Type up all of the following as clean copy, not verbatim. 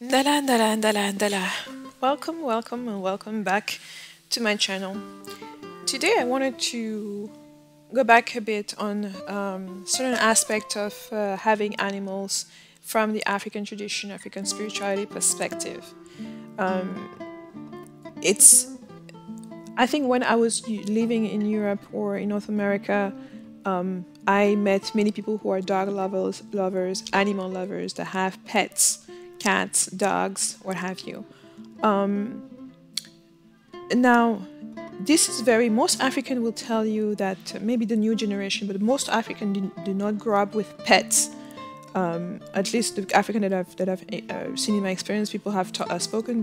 Dala, dala, dala, dala. Welcome, welcome, and welcome back to my channel. Today, I wanted to go back a bit on certain aspect of having animals from the African tradition, African spirituality perspective. Um, it's, I think, when I was living in Europe or in North America, I met many people who are dog lovers, animal lovers that have pets, cats, dogs, what have you. Um, Now, this is very, most African will tell you that maybe the new generation, but most African do not grow up with pets. At least the African that I've seen in my experience, people have spoken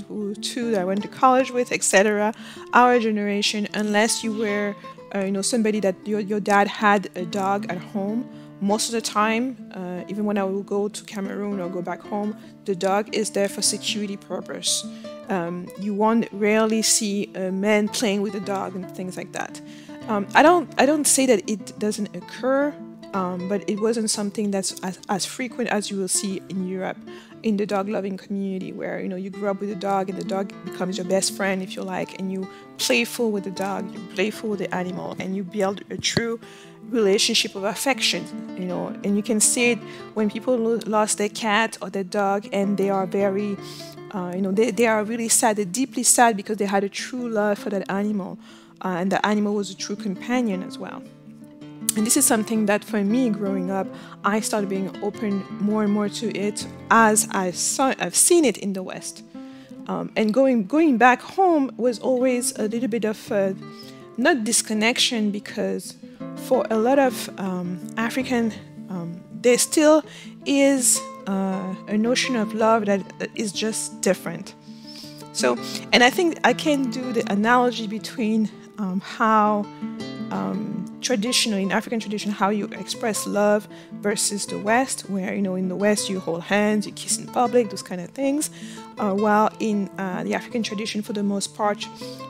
to that I went to college with, etc. Our generation, unless you were, somebody that your dad had a dog at home, most of the time, even when I will go to Cameroon or go back home, the dog is there for security purpose. You won't rarely see a man playing with a dog and things like that. I don't say that it doesn't occur, but it wasn't something that's as frequent as you will see in Europe, in the dog loving community, where you grow up with a dog and the dog becomes your best friend, if you like, and you playful with the dog, you playful with the animal, and you build a true relationship of affection. And you can see it when people lost their cat or their dog, and they are very they are really sad. They're deeply sad because they had a true love for that animal, and the animal was a true companion as well. And this is something that for me growing up, I started being open more and more to it as I've seen it in the West. And going back home was always a little bit of not disconnection, because for a lot of African, there still is a notion of love that is just different. So, and I think I can do the analogy between how traditionally, in African tradition, how you express love versus the West, where, in the West you hold hands, you kiss in public, those kind of things. While in the African tradition, for the most part,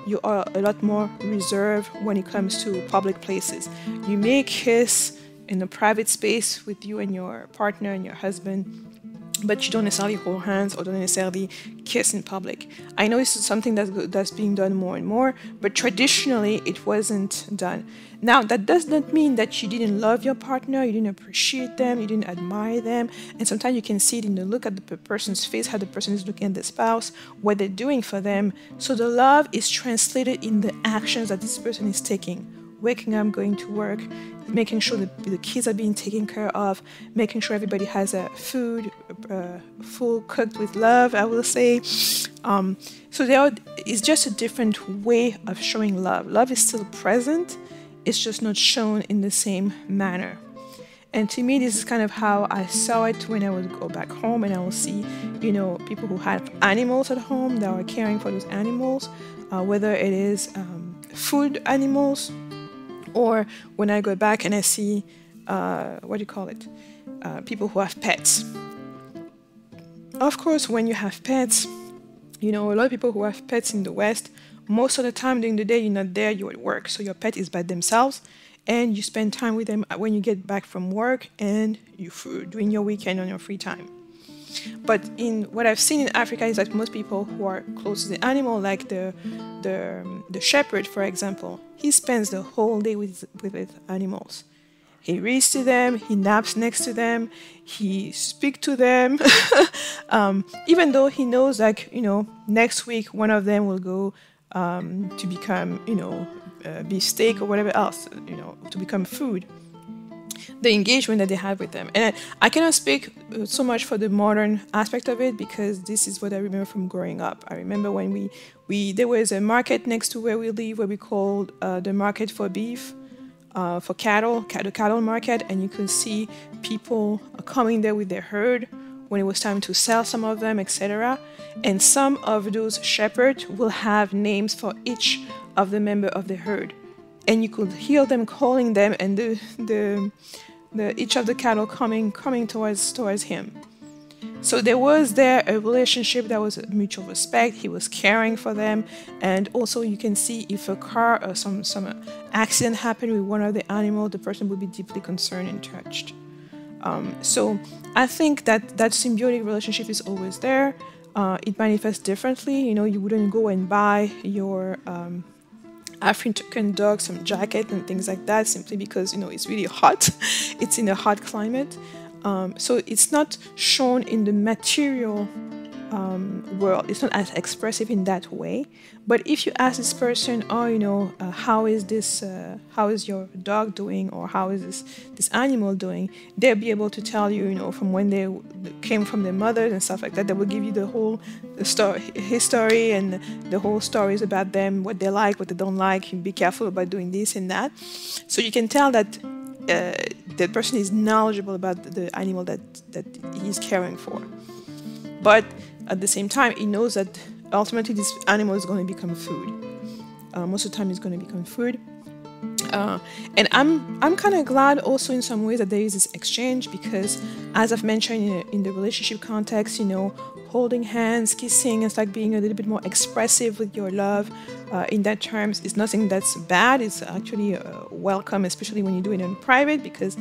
you are a lot more reserved when it comes to public places. You may kiss in a private space with you and your partner and your husband, but you don't necessarily hold hands or don't necessarily kiss in public. I know this is something that's being done more and more, but traditionally it wasn't done. Now, that does not mean that you didn't love your partner, you didn't appreciate them, you didn't admire them, and sometimes you can see it in the look at the person's face, how the person is looking at the spouse, what they're doing for them. So the love is translated in the actions that this person is taking. Waking up, going to work, making sure that the kids are being taken care of, making sure everybody has food, full cooked with love, I will say. So it's just a different way of showing love. Love is still present, it's just not shown in the same manner. And to me, this is kind of how I saw it when I would go back home and I will see, people who have animals at home that are caring for those animals, whether it is food animals, or when I go back and I see, people who have pets. Of course, when you have pets, a lot of people who have pets in the West, most of the time during the day, you're not there, you're at work. So your pet is by themselves, and you spend time with them when you get back from work and during your weekend on your free time. But in what I've seen in Africa is that most people who are close to the animal, like the shepherd, for example, he spends the whole day with animals. He reads to them, he naps next to them, he speaks to them, even though he knows, next week one of them will go to become, beefsteak or whatever else, to become food. The engagement that they have with them. And I cannot speak so much for the modern aspect of it, because this is what I remember from growing up. I remember when there was a market next to where we live, where we called the market for beef, for cattle, the cattle market, and you could see people coming there with their herd when it was time to sell some of them, etc. And some of those shepherds will have names for each of the member of the herd. And you could hear them calling them, and each of the cattle coming towards him. So there was a relationship that was a mutual respect. He was caring for them, and also you can see if a car or some accident happened with one of the animals, the person would be deeply concerned and touched. So I think that symbiotic relationship is always there. it manifests differently. You know, you wouldn't go and buy your African dog some jacket and things like that simply because, you know, it's really hot. It's in a hot climate. So it's not shown in the material world. It's not as expressive in that way. But if you ask this person, oh, you know, how is your dog doing, or how is this animal doing, they'll be able to tell you, you know, from when they came from their mothers and stuff like that. They will give you the whole history and the whole stories about them, what they like, what they don't like. You be careful about doing this and that. So you can tell that the person is knowledgeable about the animal that he's caring for. But at the same time, he knows that ultimately this animal is going to become food. Most of the time it's going to become food. And I'm kind of glad also in some ways that there is this exchange, because as I've mentioned in the relationship context, you know, holding hands, kissing, it's like being a little bit more expressive with your love in that terms is nothing that's bad. It's actually welcome, especially when you do it in private, because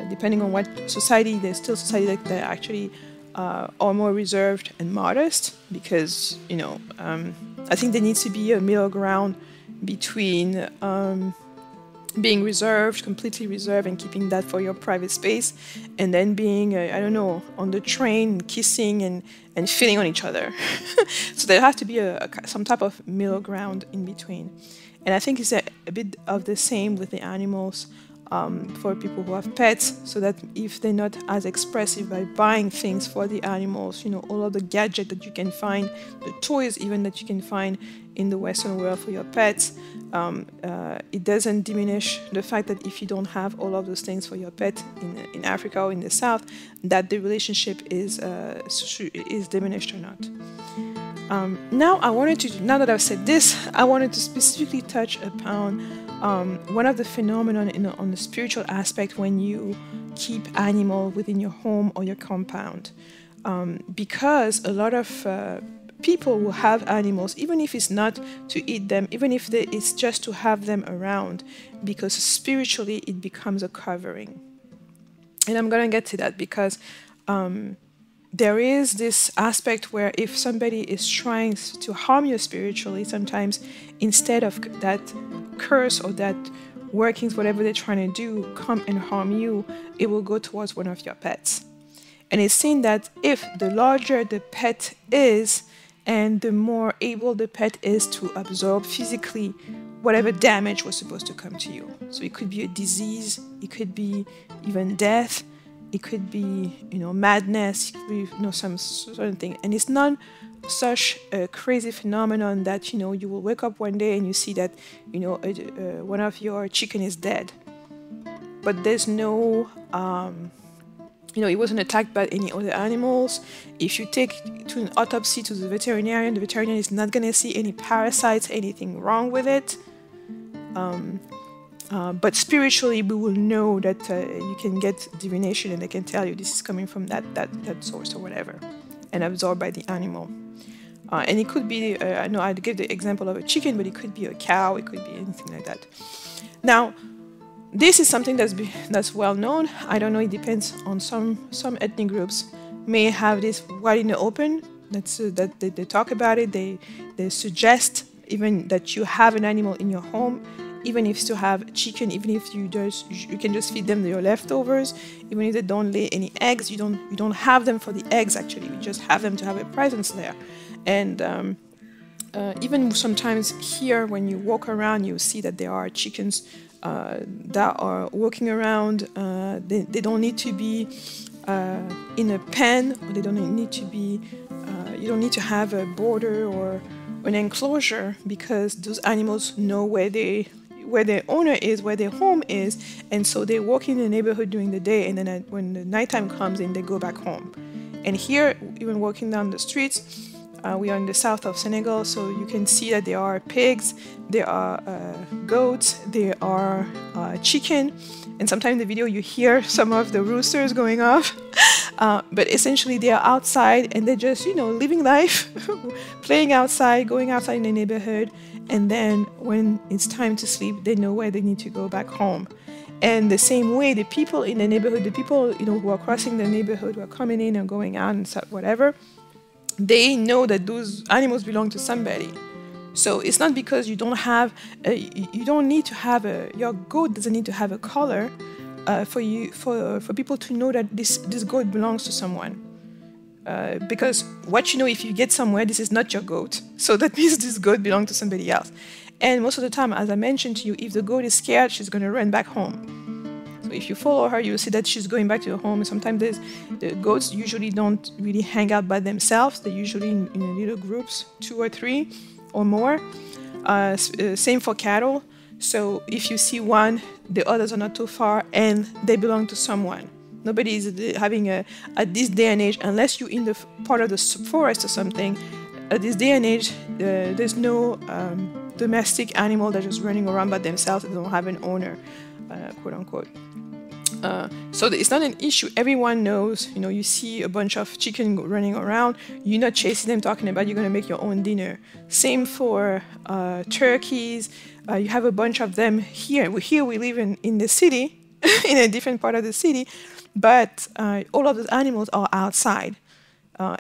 depending on what society, there's still society that actually are more reserved and modest, because, you know, I think there needs to be a middle ground between being reserved, completely reserved, and keeping that for your private space, and then being, I don't know, on the train, kissing and feeling on each other. So there has to be some type of middle ground in between. And I think it's a bit of the same with the animals. For people who have pets, so that if they're not as expressive by buying things for the animals, you know, all of the gadgets that you can find, the toys even that you can find in the Western world for your pets, it doesn't diminish the fact that if you don't have all of those things for your pet in Africa or in the South, that the relationship is diminished or not. Now that I've said this, I wanted to specifically touch upon one of the phenomena on the spiritual aspect when you keep animal within your home or your compound, because a lot of people will have animals, even if it's not to eat them, even if it's just to have them around, because spiritually it becomes a covering. And I'm gonna get to that because there is this aspect where if somebody is trying to harm you spiritually, sometimes instead of that curse or that workings, whatever they're trying to do, come and harm you, it will go towards one of your pets. And it's seen that if the larger the pet is and the more able the pet is to absorb physically whatever damage was supposed to come to you. So it could be a disease, it could be even death, it could be, you know, madness, it could be, you know, some certain thing. And it's not such a crazy phenomenon that, you know, you will wake up one day and you see that, you know, one of your chicken is dead. But there's no, you know, it wasn't attacked by any other animals. If you take to an autopsy to the veterinarian is not going to see any parasites, anything wrong with it. But spiritually, we will know that you can get divination and they can tell you this is coming from that source or whatever, and absorbed by the animal. And it could be, I know I gave the example of a chicken, but it could be a cow, it could be anything like that. Now, this is something that's well known. I don't know, it depends on some ethnic groups may have this wide in the open. That they talk about it. They suggest even that you have an animal in your home, even if you have chicken, even if you can just feed them your leftovers, even if they don't lay any eggs, you don't have them for the eggs actually. You just have them to have a presence there. And even sometimes here when you walk around, you see that there are chickens that are walking around. They don't need to be in a pen, or they don't need to be. You don't need to have a border or an enclosure, because those animals know where their owner is, where their home is, and so they walk in the neighborhood during the day, and then when the nighttime comes in, they go back home. And here, even walking down the streets, we are in the south of Senegal, so you can see that there are pigs, there are goats, there are chicken, and sometimes in the video you hear some of the roosters going off. But essentially they are outside and they're just, living life, playing outside, going outside in the neighborhood, and then when it's time to sleep, they know where they need to go back home. And the same way, the people in the neighborhood, the people who are crossing the neighborhood, who are coming in and going out and whatever, they know that those animals belong to somebody. So it's not because you don't have, you don't need to have your goat doesn't need to have a color for people to know that this goat belongs to someone. Because what you know, if you get somewhere, this is not your goat. So that means this goat belongs to somebody else. And most of the time, as I mentioned to you, if the goat is scared, she's going to run back home. So if you follow her, you'll see that she's going back to her home. Sometimes the goats usually don't really hang out by themselves. They're usually in little groups, 2 or 3 or more. Same for cattle. So if you see one, the others are not too far and they belong to someone. Nobody is having at this day and age, unless you're in the part of the forest or something, at this day and age, there's no domestic animal that's just running around by themselves. They don't have an owner, quote unquote. So it's not an issue. Everyone knows, you know, you see a bunch of chicken running around, you're not chasing them talking about you're going to make your own dinner. Same for turkeys. You have a bunch of them here. Here we live in the city, in a different part of the city, but all of those animals are outside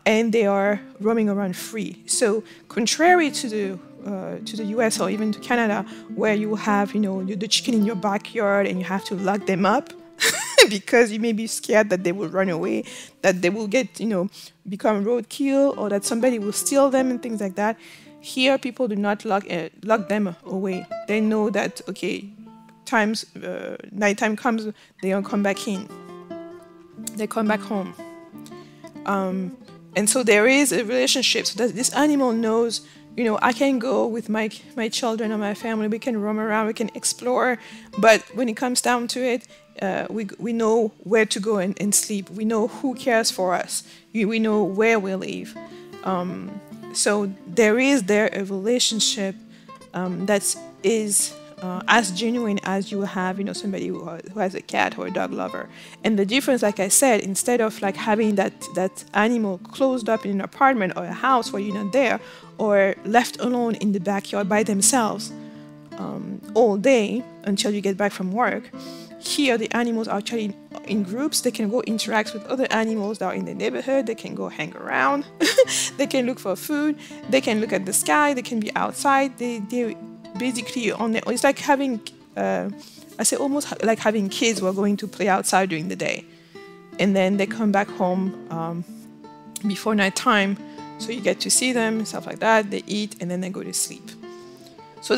and they are roaming around free. So contrary to the US or even to Canada, where you have, you know, the chicken in your backyard and you have to lock them up because you may be scared that they will run away, that they will get, you know, become roadkill, or that somebody will steal them and things like that. Here, people do not lock them away. They know that, okay, nighttime comes, they don't come back in. They come back home. And so there is a relationship. So that this animal knows, you know, I can go with my children or my family. We can roam around, we can explore. But when it comes down to it, we know where to go and sleep. We know who cares for us. We know where we live. So there is a relationship that is as genuine as you have, you know, somebody who has a cat or a dog lover. And the difference, like I said, instead of like having that animal closed up in an apartment or a house where you're not there, or left alone in the backyard by themselves all day until you get back from work, here the animals are actually in groups. They can go interact with other animals that are in the neighborhood. They can go hang around. They can look for food. They can look at the sky. They can be outside. They basically it's like having I say almost like having kids who are going to play outside during the day, and then they come back home before nighttime, so you get to see them, stuff like that. They eat and then they go to sleep. So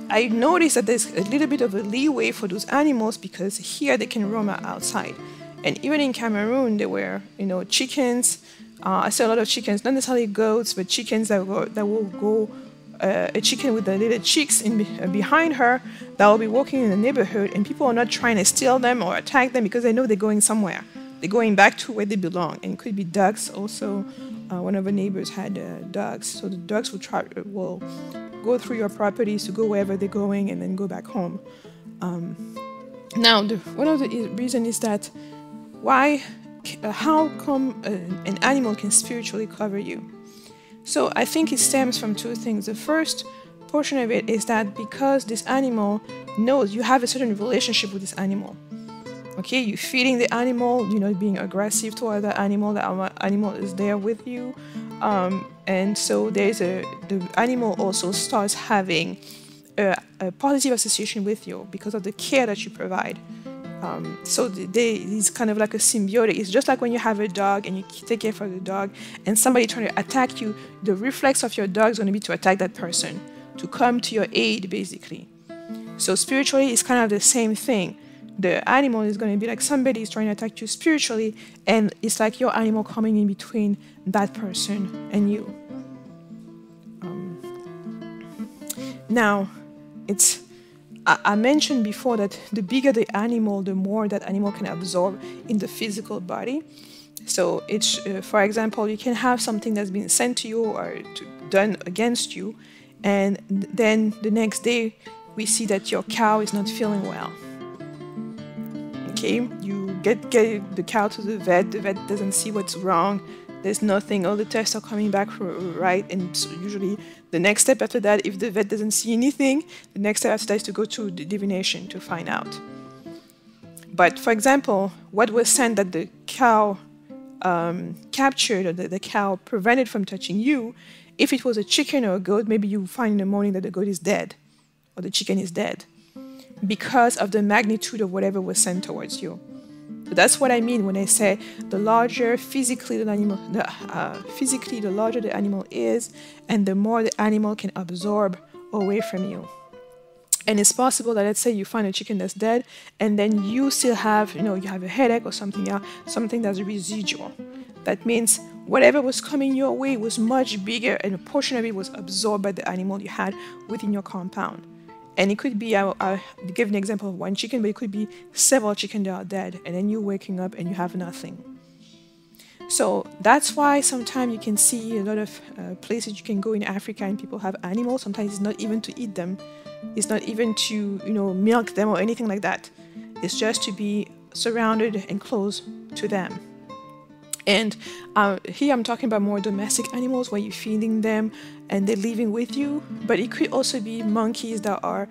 I noticed that there's a little bit of a leeway for those animals because here they can roam outside. And even in Cameroon, there were, you know, chickens. I saw a lot of chickens, not necessarily goats, but chickens that will go. A chicken with the little chicks behind her that will be walking in the neighborhood, and people are not trying to steal them or attack them because they know they're going somewhere. They're going back to where they belong. And it could be ducks also. One of the neighbors had ducks, so the ducks will go through your properties to go wherever they're going and then go back home. Now, one of the reasons is that how come an animal can spiritually cover you? So I think it stems from 2 things. The first portion of it is that because this animal knows you have a certain relationship with this animal. Okay, you're feeding the animal, you know, being aggressive toward the animal is there with you. And so the animal also starts having a positive association with you because of the care that you provide. So it's kind of like a symbiotic. It's just like when you have a dog and you take care for the dog and somebody trying to attack you, the reflex of your dog is going to be to attack that person, to come to your aid, basically. So spiritually, it's kind of the same thing. The animal is going to be like somebody is trying to attack you spiritually, and it's like your animal coming in between that person and you. Now, I mentioned before that the bigger the animal, the more that animal can absorb in the physical body. So it's, for example, you can have something that's been sent to you or done against you, and then the next day we see that your cow is not feeling well. Okay, you get the cow to the vet doesn't see what's wrong. There's nothing, all the tests are coming back right, and so usually the next step after that, if the vet doesn't see anything, the next step after that is to go to the divination to find out. But for example, what was sent that the cow captured, or the cow prevented from touching you, if it was a chicken or a goat, maybe you find in the morning that the goat is dead or the chicken is dead because of the magnitude of whatever was sent towards you. So that's what I mean when I say the larger physically the animal, the larger the animal is, and the more the animal can absorb away from you. And it's possible that, let's say you find a chicken that's dead, and then you still have, you have a headache or something that's residual. That means whatever was coming your way was much bigger, and a portion of it was absorbed by the animal you had within your compound. And it could be, I'll give an example of one chicken, but it could be several chickens that are dead, and then you're waking up and you have nothing. So that's why sometimes you can see a lot of places you can go in Africa and people have animals. Sometimes it's not even to eat them. It's not even to, milk them or anything like that. It's just to be surrounded and close to them. And here I'm talking about more domestic animals where you're feeding them and they're living with you. But it could also be monkeys that are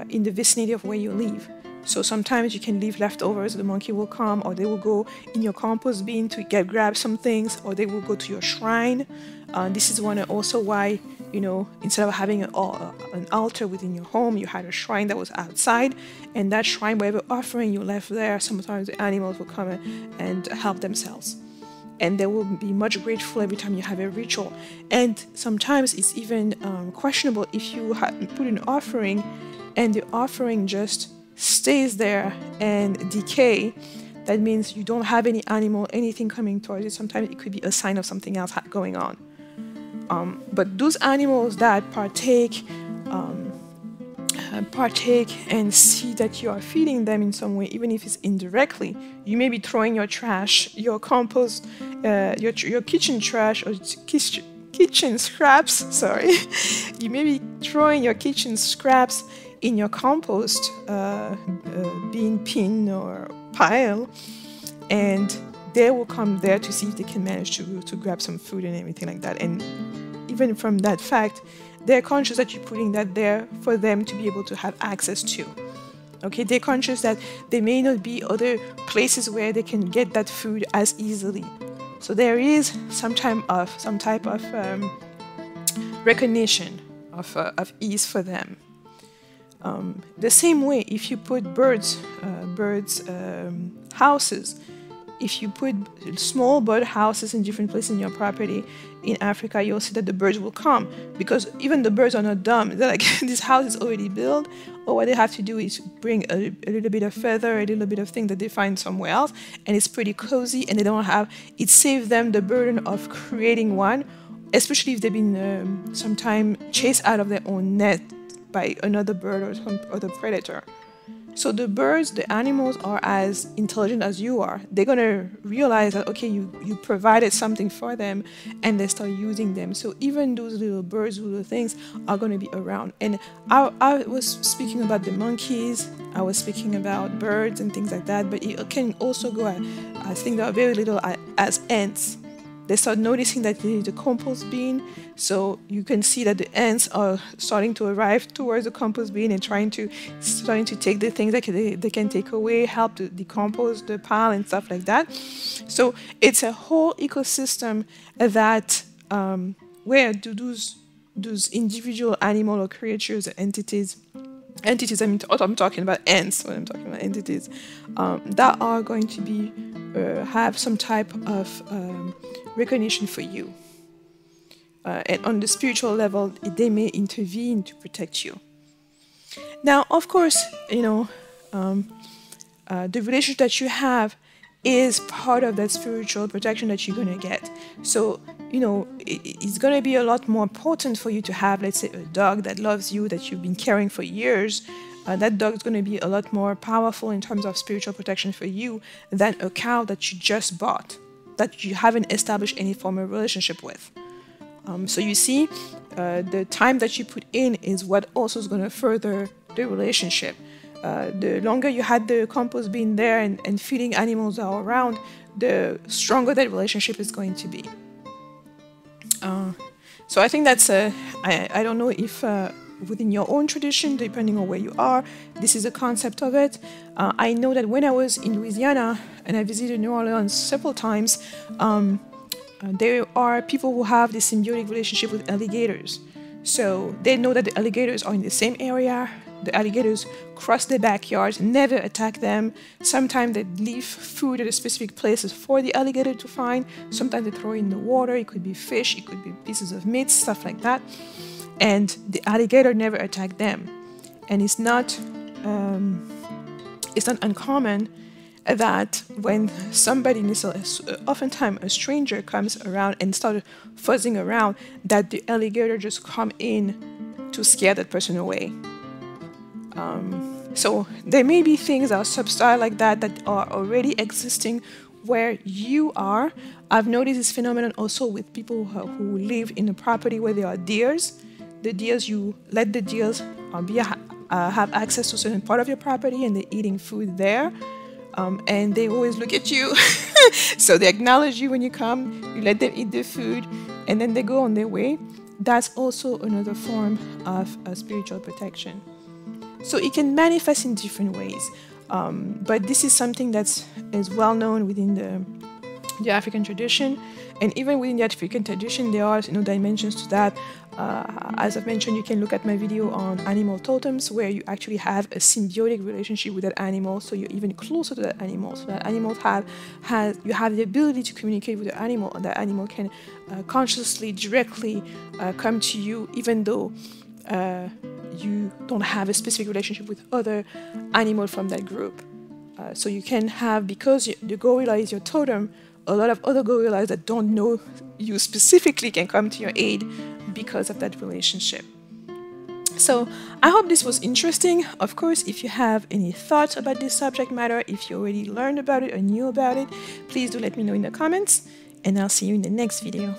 in the vicinity of where you live. So sometimes you can leave leftovers, the monkey will come, or they will go in your compost bin to grab some things, or they will go to your shrine. This is one also why, instead of having an altar within your home, you had a shrine that was outside, and that shrine, whatever offering you left there, sometimes the animals will come and help themselves. And they will be much grateful every time you have a ritual. And sometimes it's even questionable if you put an offering and the offering just stays there and decay. That means you don't have any animal, anything coming towards it. Sometimes it could be a sign of something else going on. But those animals that partake and see that you are feeding them in some way, even if it's indirectly. You may be throwing your trash, your compost, your kitchen trash or kitchen scraps. Sorry, you may be throwing your kitchen scraps in your compost bean pin or pile, and they will come there to see if they can manage to grab some food and everything like that. And even from that fact, they're conscious that you're putting that there for them to be able to have access to. Okay, they're conscious that there may not be other places where they can get that food as easily. So there is some type of recognition of ease for them. The same way, if you put birds' houses, if you put small bird houses in different places in your property in Africa, you'll see that the birds will come, because even the birds are not dumb. They're like, this house is already built, or what they have to do is bring a little bit of feather, a little bit of thing that they find somewhere else, and it's pretty cozy, and it saves them the burden of creating one, especially if they've been sometime chased out of their own net by another bird or some other predator. So the birds, the animals are as intelligent as you are. They're going to realize that, okay, you provided something for them, and they start using them. So even those little birds, little things are going to be around. And I was speaking about the monkeys, I was speaking about birds and things like that, but it can also go, I think there are very little as ants. They start noticing that the compost bin, so you can see that the ants are starting to arrive towards the compost bin and starting to take the things that they can take away, help to decompose the pile and stuff like that. So it's a whole ecosystem that where those individual animal or creatures or entities, I'm talking about ants when I'm talking about entities, that are going to be have some type of recognition for you. And on the spiritual level, they may intervene to protect you. Now, of course, the relationship that you have is part of that spiritual protection that you're going to get. So, it's going to be a lot more important for you to have, let's say, a dog that loves you, that you've been caring for years. That dog is going to be a lot more powerful in terms of spiritual protection for you than a cow that you just bought, that you haven't established any formal relationship with. So you see, the time that you put in is what also is going to further the relationship. The longer you had the compost bin there and feeding animals all around, the stronger that relationship is going to be. So I think that's I don't know if within your own tradition, depending on where you are, this is a concept of it. I know that when I was in Louisiana, and I visited New Orleans several times, there are people who have this symbiotic relationship with alligators. So they know that the alligators are in the same area. The alligators cross their backyards, never attack them. Sometimes they leave food at a specific places for the alligator to find. Sometimes they throw in the water. It could be fish, it could be pieces of meat, stuff like that. And the alligator never attack them. And it's not uncommon that when somebody, oftentimes a stranger, comes around and started fuzzing around, that the alligator just come in to scare that person away. So there may be things that are subtle like that that are already existing where you are. I've noticed this phenomenon also with people who live in a property where there are deers. The deers, you let the deers have access to a certain part of your property, and they're eating food there. And they always look at you. So they acknowledge you when you come, you let them eat their food, and then they go on their way. That's also another form of spiritual protection. So it can manifest in different ways. But this is something that is well known within the African tradition. And even within the African tradition, there are dimensions to that. As I've mentioned, you can look at my video on animal totems, where you actually have a symbiotic relationship with that animal, so you're even closer to that animal. So that animal you have the ability to communicate with the animal, and that animal can consciously, directly come to you, even though you don't have a specific relationship with other animals from that group. So you can have, because the gorilla is your totem, a lot of other gorillas that don't know you specifically can come to your aid because of that relationship. So I hope this was interesting. Of course, if you have any thoughts about this subject matter, if you already learned about it or knew about it, please do let me know in the comments, and I'll see you in the next video.